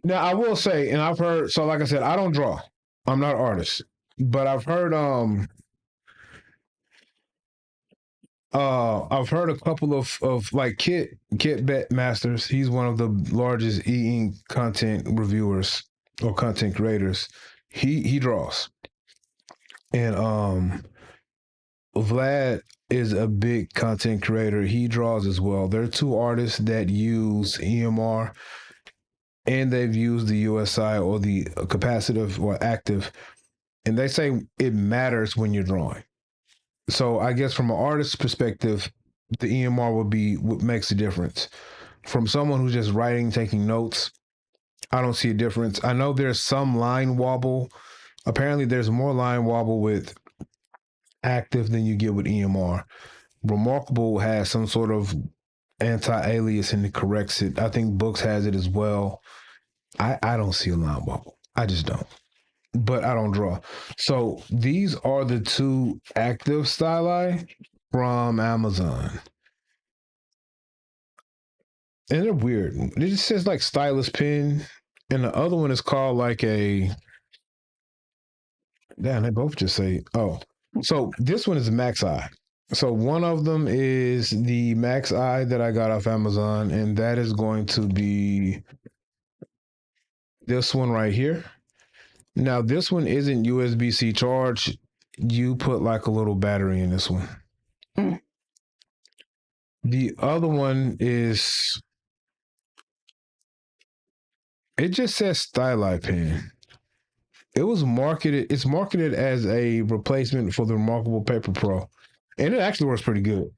Now I will say, and I've heard. So, like I said, I don't draw. I'm not an artist, but I've heard. I've heard a couple of like Kit Masters. He's one of the largest Eink content reviewers or content creators. He draws, and Vlad is a big content creator. He draws as well. They're 2 artists that use EMR and they've used the USI or the capacitive or active. And they say it matters when you're drawing. So I guess from an artist's perspective, the EMR would be what makes a difference. From someone who's just writing, taking notes, I don't see a difference. I know there's some line wobble. Apparently, there's more line wobble with active than you get with EMR. Remarkable has some sort of anti-alias and it corrects it. I think Books has it as well. I don't see a line wobble. I just don't. But I don't draw. So these are the 2 active styli from Amazon. And they're weird. It just says like stylus pen. And the other one is called like a. Damn, they both just say, oh. So this one is Max Eye. So one of them is the Max Eye that I got off Amazon, and that is going to be this one right here. Now, this one isn't USB-C charge. You put like a little battery in this one. The other one is, it just says Styli pen. It's marketed as a replacement for the Remarkable Paper Pro. And it actually works pretty good.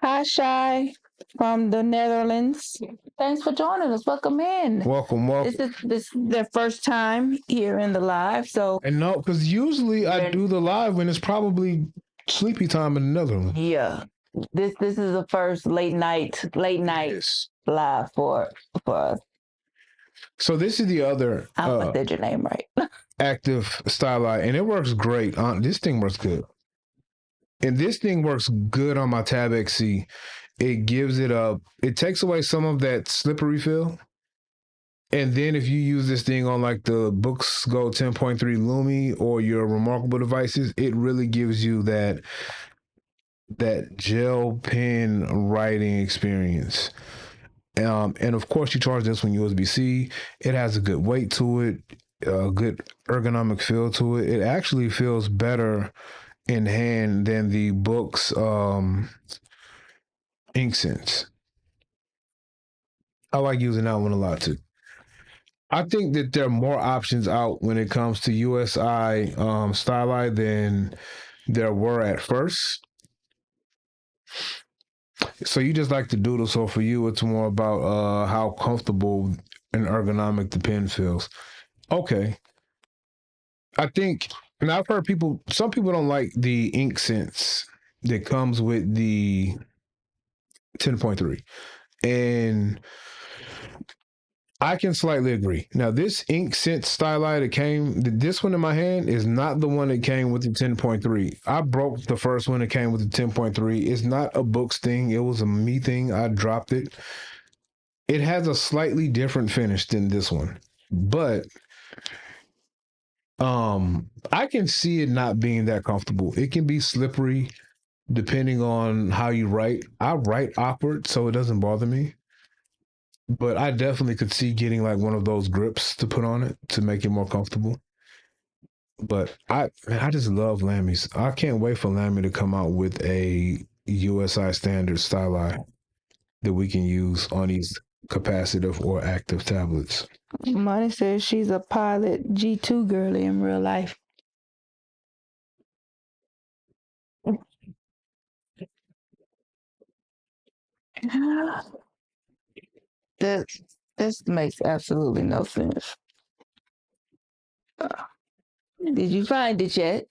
Hi, Shy from the Netherlands. Thanks for joining us. Welcome in. Welcome. This is their first time here in the live, so. And no, because usually I do the live when it's probably sleepy time in the Netherlands. Yeah, this is the first late night yes. Live for us. So this is the other. I hope I said your name right. Active Styli, and it works great. This thing works good. And this thing works good on my Tab XC. It gives it it takes away some of that slippery feel. And then if you use this thing on like the Books Go 10.3 Lumi or your Remarkable devices, it really gives you that gel pen writing experience. And of course, you charge this one USB-C. It has a good weight to it, a good ergonomic feel to it. It actually feels better in hand than the Books Ink Sense. I like using that one a lot too. I think that there are more options out when it comes to USI styli than there were at first. So you just like to doodle. So for you, it's more about how comfortable and ergonomic the pen feels. Okay. I think, and I've heard some people don't like the ink sense that comes with the 10.3. And I can slightly agree. Now, this Ink Scent Stylight that came, this one in my hand is not the one that came with the 10.3. I broke the first one that came with the 10.3. It's not a books thing. It was a me thing. I dropped it. It has a slightly different finish than this one, but I can see it not being that comfortable. It can be slippery depending on how you write. I write awkward, so it doesn't bother me. But I definitely could see getting like one of those grips to put on it to make it more comfortable. But I just love Lammy's. I can't wait for Lammy to come out with a USI standard styli that we can use on these capacitive or active tablets. Money says she's a Pilot G2 girly in real life. This makes absolutely no sense. Did you find it yet?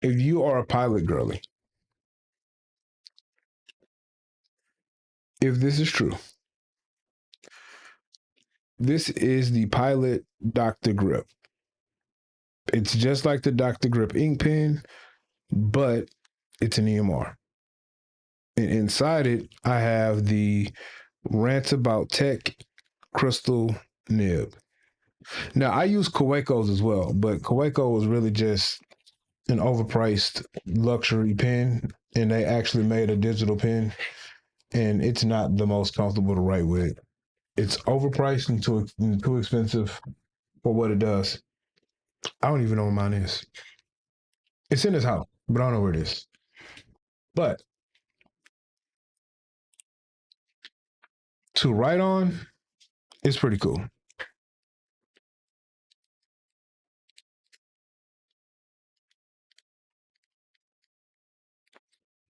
If you are a Pilot girly, if this is true, this is the Pilot Dr. Grip. It's just like the Dr. Grip ink pen, but it's an EMR. And inside it, I have the Rants About Tech crystal nib. Now, I use Kaweco's as well, but Kaweco was really just an overpriced luxury pen, and they actually made a digital pen, and it's not the most comfortable to write with. It's overpriced and too expensive for what it does. I don't even know where mine is. It's in his house, but I don't know where it is. But to write on, it's pretty cool.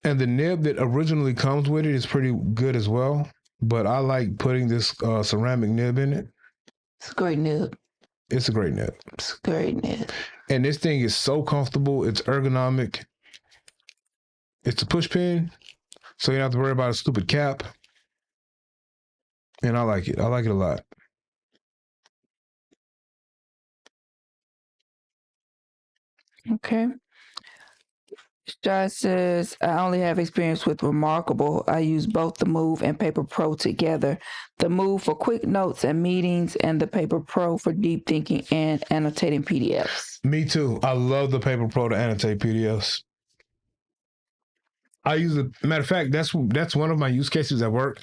And the nib that originally comes with it is pretty good as well. But I like putting this ceramic nib in it. It's a great nib. It's a great nib. It's a great nib. And this thing is so comfortable. It's ergonomic. It's a push pin, so you don't have to worry about a stupid cap. And I like it. I like it a lot. Okay. Shai says, I only have experience with Remarkable. I use both the Move and Paper Pro together. The Move for quick notes and meetings, and the Paper Pro for deep thinking and annotating PDFs. Me too. I love the Paper Pro to annotate PDFs. I use it. Matter of fact, that's one of my use cases at work.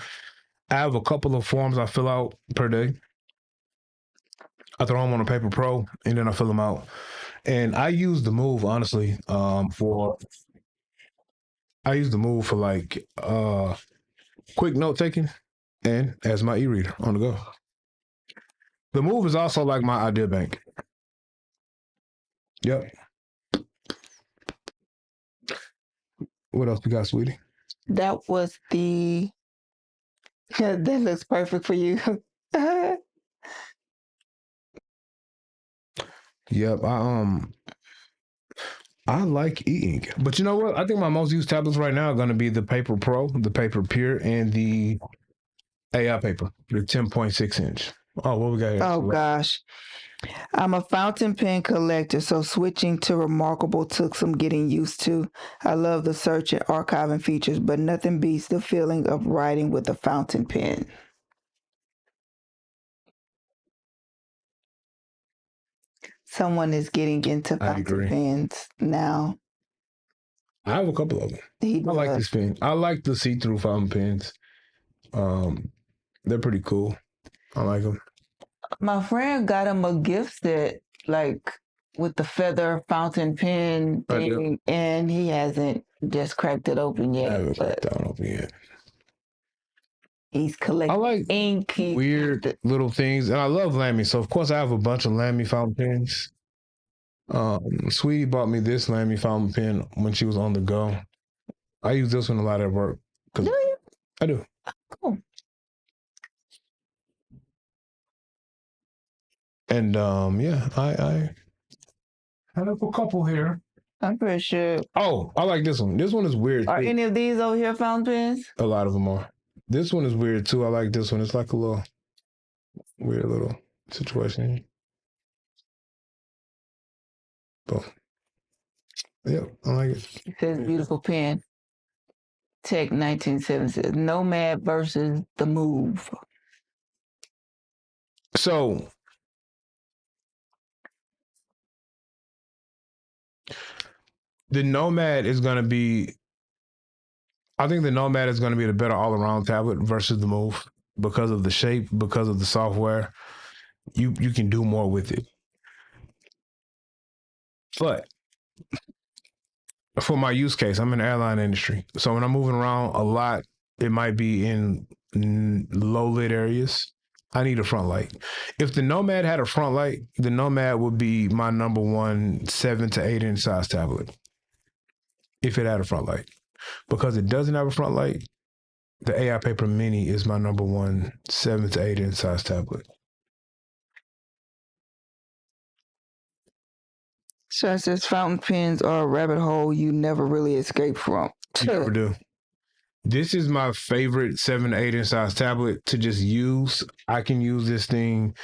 I have a couple of forms I fill out per day. I throw them on a Paper Pro, and then I fill them out. And I use the Move, honestly, for like quick note taking and as my e-reader on the go. The Move is also like my idea bank. Yep. What else we got, sweetie? That was the... Yeah, that looks perfect for you. Yep. I like e-ink. But you know what? I think my most used tablets right now are going to be the Paper Pro, the Paper Pure, and the AI Paper, the 10.6 inch. Oh, what we got here? Oh, gosh. I'm a fountain pen collector, so switching to Remarkable took some getting used to. I love the search and archiving features, but nothing beats the feeling of writing with a fountain pen. Someone is getting into fountain pens now. I have a couple of them. I like this pen. I like the see-through fountain pens. They're pretty cool. I like them. My friend got him a gift set, like with the feather fountain pen thing, and he hasn't just cracked it open yet. I haven't cracked it open yet. He's collecting. I like ink, weird little things, and I love Lamy. So of course I have a bunch of Lamy fountain pens. Sweetie bought me this Lamy fountain pen when she was on the go. I use this one a lot at work. Do you? I do. Cool. And yeah, I have a couple here. I'm pretty sure. Oh, I like this one. This one is weird. Are too. any of these over here fountain pens? A lot of them are. This one is weird too. I like this one. It's like a little weird little situation. Boom. Yep, I like it. It says beautiful pen. Tech 1970 Nomad versus the Move. So the Nomad is going to be, I think the Nomad is going to be the better all around tablet versus the Move because of the shape, because of the software. You can do more with it. But for my use case, I'm in the airline industry. So when I'm moving around a lot, it might be in low lit areas. I need a front light. If the Nomad had a front light, the Nomad would be my number one 7 to 8 inch size tablet. If it had a front light. Because it doesn't have a front light, the AI Paper Mini is my number one 7 to 8 inch size tablet. So it says fountain pens are a rabbit hole you never really escape from. You never do. This is my favorite 7 to 8 inch size tablet to just use. I can use this thing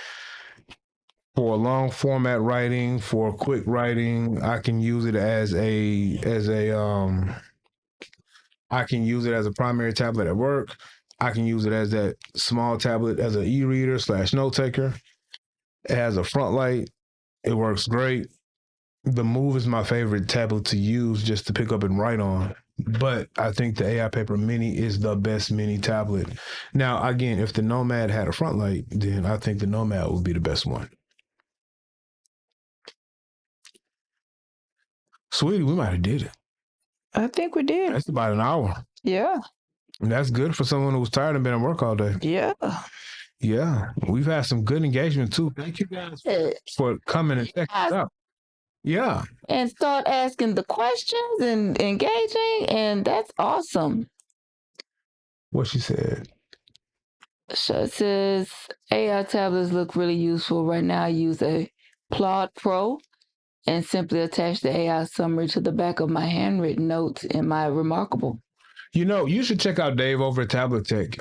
for long format writing, for quick writing. I can use it as I can use it as a primary tablet at work. I can use it as that small tablet as an e-reader / note taker. It has a front light. It works great. The Move is my favorite tablet to use just to pick up and write on. But I think the AI Paper Mini is the best mini tablet. Now, again, if the Nomad had a front light, then I think the Nomad would be the best one. Sweetie, we might have did it. I think we did. That's about an hour. Yeah. And that's good for someone who's tired and been at work all day. Yeah. Yeah. We've had some good engagement too. Thank you guys for coming and checking it out. Yeah. And start asking the questions and engaging, and that's awesome. What she said. So it says AI tablets look really useful. Right now I use a Plod Pro and simply attach the AI summary to the back of my handwritten notes in my Remarkable. You know, you should check out Dave over at Tablet Tech.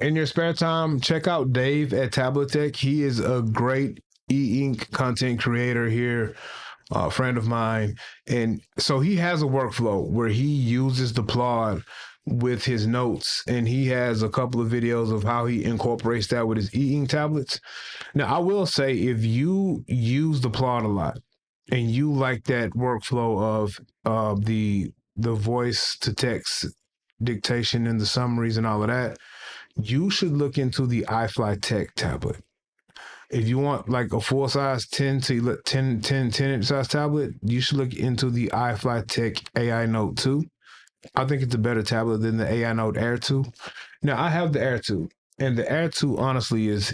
In your spare time, check out Dave at Tablet Tech. He is a great Eink content creator here, a friend of mine. And so he has a workflow where he uses the Plod with his notes, and he has a couple of videos of how he incorporates that with his e-ink tablets. Now, I will say, if you use the Plod a lot and you like that workflow of the voice to text dictation and the summaries and all of that, you should look into the iFly Tech tablet. If you want like a full size 10 inch size tablet, you should look into the iFly Tech AI Note 2. I think it's a better tablet than the AI Note Air 2. Now, I have the Air 2, and the Air 2 honestly is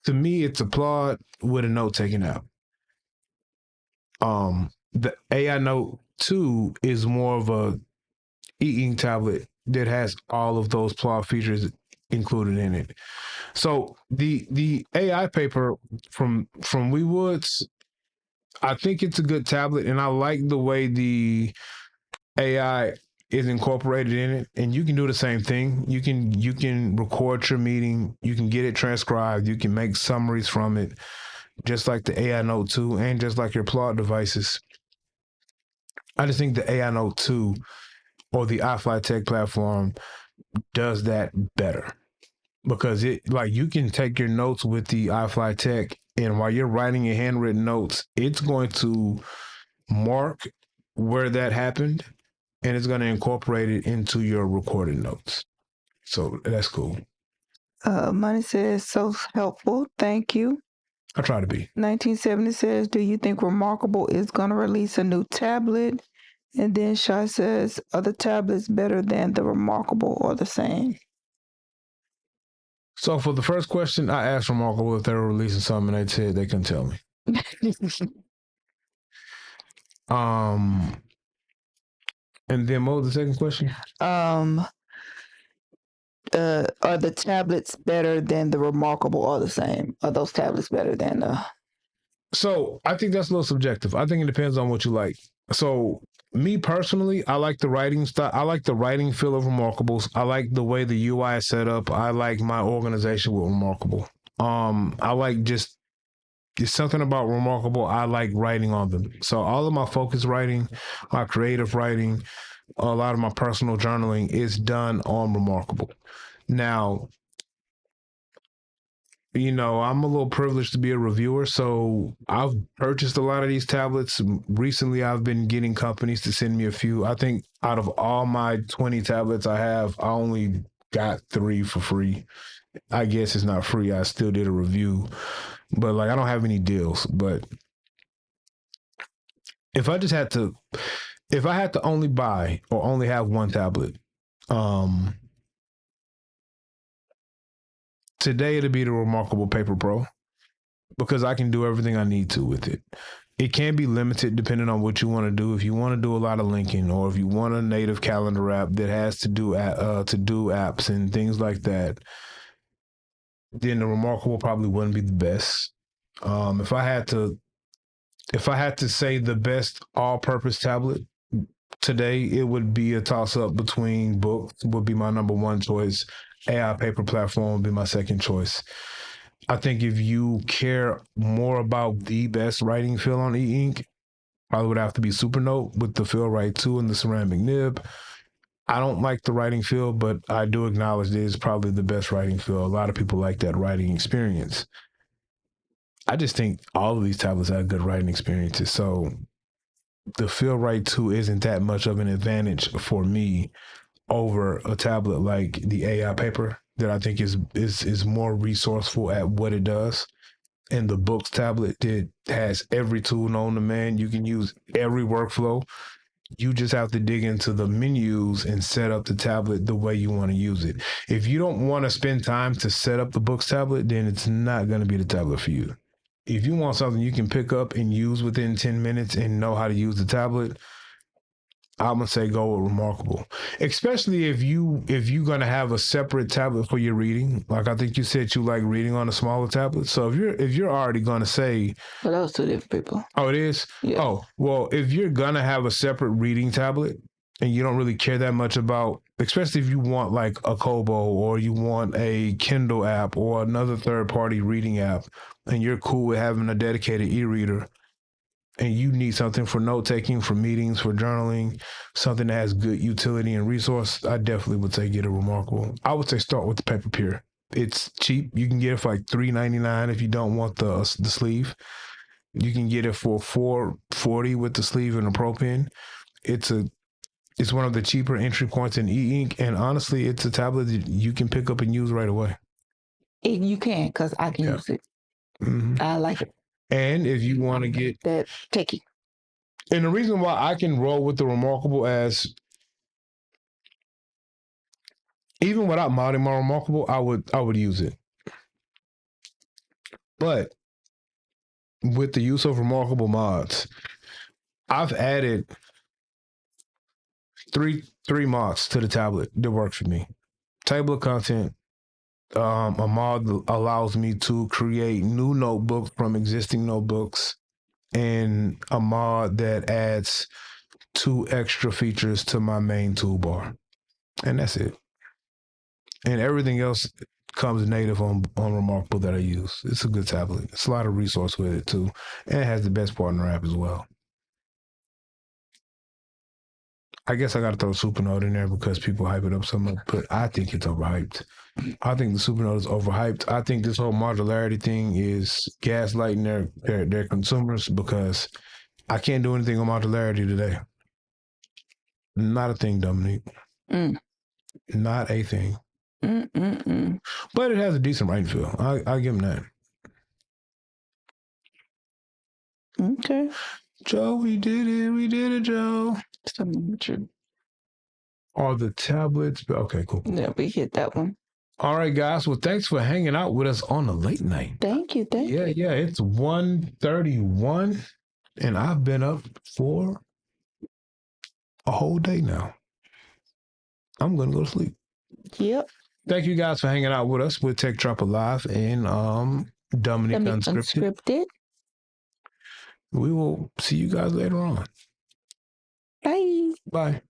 to me, it's a Plod with a note taken out. The AI Note 2 is more of a e-ink tablet that has all of those Plod features included in it. So the AI paper from WeWoods, I think it's a good tablet, and I like the way the AI is incorporated in it. And you can do the same thing. You can record your meeting, you can get it transcribed, you can make summaries from it, just like the AI Note 2 and just like your Plod devices. I just think the AI Note 2 or the iFly Tech platform does that better, because it, like, you can take your notes with the iFly Tech, and while you're writing your handwritten notes, it's going to mark where that happened, and it's going to incorporate it into your recorded notes. So that's cool. Money says, so helpful. Thank you. I try to be. 1970 says, do you think Remarkable is going to release a new tablet? And then Shy says, are the tablets better than the Remarkable or the same? So for the first question, I asked Remarkable if they were releasing something, and they said they couldn't tell me. And then what was the second question? Are the tablets better than the Remarkable or the same? Are those tablets better than the... So I think that's a little subjective. I think it depends on what you like. So me personally, I like the writing style. I like the writing feel of Remarkables. I like the way the UI is set up. I like my organization with Remarkable. I like just there's something about Remarkable. I like writing on them. So all of my focus writing, my creative writing, a lot of my personal journaling is done on Remarkable. Now, I'm a little privileged to be a reviewer, so I've purchased a lot of these tablets. Recently, I've been getting companies to send me a few. I think out of all my 20 tablets I have, I only got 3 for free. I guess it's not free. I still did a review, but like I don't have any deals. But if I just had to, if I had to only buy or only have one tablet, um, today it'd be the Remarkable Paper Pro because I can do everything I need to with it. It can be limited depending on what you want to do. If you want to do a lot of linking, or if you want a native calendar app that has to do apps and things like that, then the Remarkable probably wouldn't be the best. If I had to say the best all-purpose tablet today, it would be a toss-up between books would be my number one choice. AI paper platform would be my second choice. I think if you care more about the best writing feel on Ink, probably would have to be Supernote with the Feel Right 2 and the ceramic nib. I don't like the writing feel, but I do acknowledge that it's probably the best writing feel. A lot of people like that writing experience. I just think all of these tablets have good writing experiences. So the Feel Right 2 isn't that much of an advantage for me over a tablet like the AI paper that I think is more resourceful at what it does. And the books tablet that has every tool known to man. You can use every workflow. You just have to dig into the menus and set up the tablet the way you want to use it. If you don't want to spend time to set up the books tablet, then it's not going to be the tablet for you. If you want something you can pick up and use within 10 minutes and know how to use the tablet, I'm gonna say go with Remarkable, especially if you're gonna have a separate tablet for your reading. Like I think you said you like reading on a smaller tablet. So if you're already gonna say, But those two different people. oh, it is. Yeah. Oh, well, if you're gonna have a separate reading tablet and you don't really care that much about, especially if you want like a Kobo or you want a Kindle app or another third party reading app, and you're cool with having a dedicated e-reader and you need something for note taking, for meetings, for journaling, something that has good utility and resource, I definitely would say get a Remarkable. I would say start with the Paper Pure. It's cheap. You can get it for like $3.99 if you don't want the sleeve. You can get it for $4.40 with the sleeve and a Pro Pen. It's one of the cheaper entry points in e-ink, and honestly, it's a tablet that you can pick up and use right away. You can, because I can use it. Mm-hmm. I like it. And if you want to get that techie. And the reason why I can roll with the Remarkable as even without modding my Remarkable, I would use it. But with the use of Remarkable mods, I've added three mods to the tablet that work for me. Table of content, a mod that allows me to create new notebooks from existing notebooks, and a mod that adds 2 extra features to my main toolbar. And that's it. And everything else comes native on Remarkable that I use. It's a good tablet. It's a lot of resource with it too. And it has the best partner app as well. I guess I got to throw Supernote in there because people hype it up so much, but I think it's overhyped. I think the Supernote is overhyped. I think this whole modularity thing is gaslighting their consumers because I can't do anything on modularity today. Not a thing, Dominique. Not a thing. But it has a decent writing feel. I give him that. Okay. Joe, we did it. We did it, Joe. Are the tablets? Okay, cool. Yeah, we hit that one. All right, guys. Well, thanks for hanging out with us on the late night. Thank you. Yeah. It's 1:31, and I've been up for a whole day now. I'm gonna go to sleep. Yep. Thank you guys for hanging out with us with Tech Drop Alive and Dominique Unscripted. we will see you guys later on. Bye. Bye.